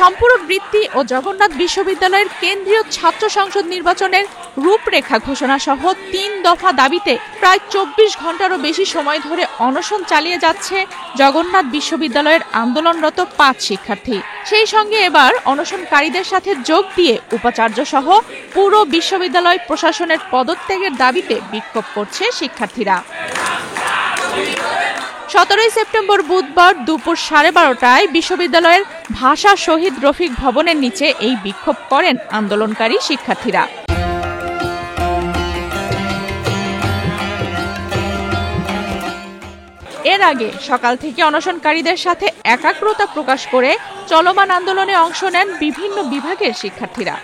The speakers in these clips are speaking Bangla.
সম্পূরক বৃত্তি ও জগন্নাথ বিশ্ববিদ্যালয়ের কেন্দ্রীয় ছাত্র সংসদ নির্বাচনের রূপরেখা ঘোষণা সহ ৩ দফা দাবিতে প্রায় ২৪ ঘন্টারও বেশি সময় ধরে অনশন চালিয়ে যাচ্ছে জগন্নাথ বিশ্ববিদ্যালয়ের আন্দোলনরত ৫ শিক্ষার্থী। সেই সঙ্গে এবার অনশনকারীদের সাথে যোগ দিয়ে উপাচার্য সহ পুরো বিশ্ববিদ্যালয় প্রশাসনের পদত্যাগের দাবিতে বিক্ষোভ করছে শিক্ষার্থীরা। ১৭ সেপ্টেম্বর বুধবার দুপুর 12:30টায় বিশ্ববিদ্যালয়ের ভাষা শহীদ রফিক ভবনের নিচে এই বিক্ষোভ করেন আন্দোলনকারী শিক্ষার্থীরা। এর আগে সকাল থেকে অনশনকারীদের সাথে একাগ্রতা প্রকাশ করে চলমান আন্দোলনে অংশ নেন বিভিন্ন বিভাগের শিক্ষার্থীরা।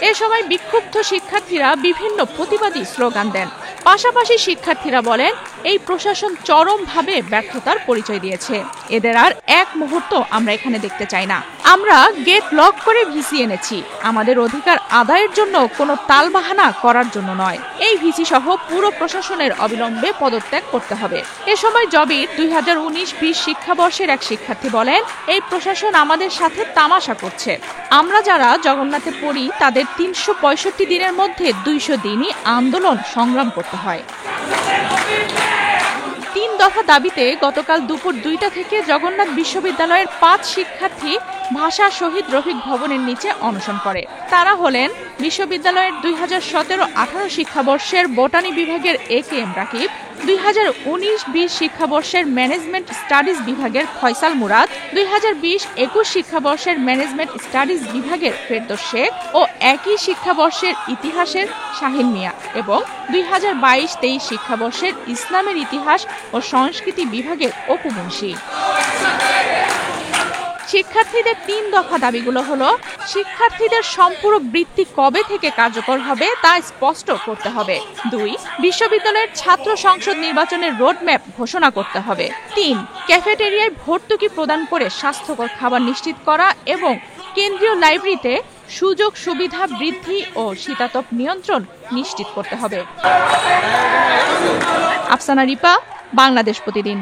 এ সময় বিক্ষুব্ধ শিক্ষার্থীরা বিভিন্ন প্রতিবাদী স্লোগান দেন। পাশাপাশি শিক্ষার্থীরা বলেন, এই প্রশাসন চরমভাবে ব্যর্থতার পরিচয় দিয়েছে। এদের আর এক মুহূর্ত আমরা এখানে দেখতে চাই না। আমরা গেট লক করে ভিসি এনেছি, আমাদের অধিকার আদায়ের জন্য কোনো তালবাহানা করার জন্য নয়। এই ভিসি সহ পুরো প্রশাসনের অবিলম্বে পদত্যাগ করতে হবে। এ সময় জবির 2019-20 শিক্ষাবর্ষের এক শিক্ষার্থী বলেন, এই প্রশাসন আমাদের সাথে তামাশা করছে। আমরা যারা জগন্নাথে পড়ি তাদের 365 দিনের মধ্যে 200 দিনই আন্দোলন সংগ্রাম করতে হয়। ৩ দফা দাবিতে গতকাল দুপুর 2টা থেকে জগন্নাথ বিশ্ববিদ্যালয়ের 5 শিক্ষার্থী ভাষা শহীদ রফিক ভবনের নিচে অনশন করে। তারা হলেন বিশ্ববিদ্যালয়ের 2017-18 শিক্ষাবর্ষের বোটানি বিভাগের AKM রাকিব, 2019-20 শিক্ষাবর্ষের ম্যানেজমেন্ট স্টাডিজ বিভাগের ফয়সাল মুরাদ, 2020-21 শিক্ষাবর্ষের ম্যানেজমেন্ট স্টাডিজ বিভাগের ফেরদৌস শেখ ও একই শিক্ষাবর্ষের ইতিহাসের শাহিন মিয়া এবং 2022-23 শিক্ষাবর্ষের ইসলামের ইতিহাস ও সংস্কৃতি বিভাগের অপু মুন্সি। শিক্ষার্থীদের ৩ দফা দাবিগুলো হলো, শিক্ষার্থীদের সম্পূরক বৃত্তি কবে থেকে কার্যকর হবে তা স্পষ্ট করতে হবে। ২. বিশ্ববিদ্যালয়ের ছাত্র সংসদ নির্বাচনের রোডম্যাপ ঘোষণা করতে হবে। ৩. ক্যাফেটেরিয়ায় ভর্তুকি প্রদান করে স্বাস্থ্যকর খাবার নিশ্চিত করা এবং কেন্দ্রীয় লাইব্রেরিতে সুযোগ সুবিধা বৃদ্ধি ও শীতাতপ নিয়ন্ত্রণ নিশ্চিত করতে হবে। আফসানা রিপা, বাংলাদেশ প্রতিদিন।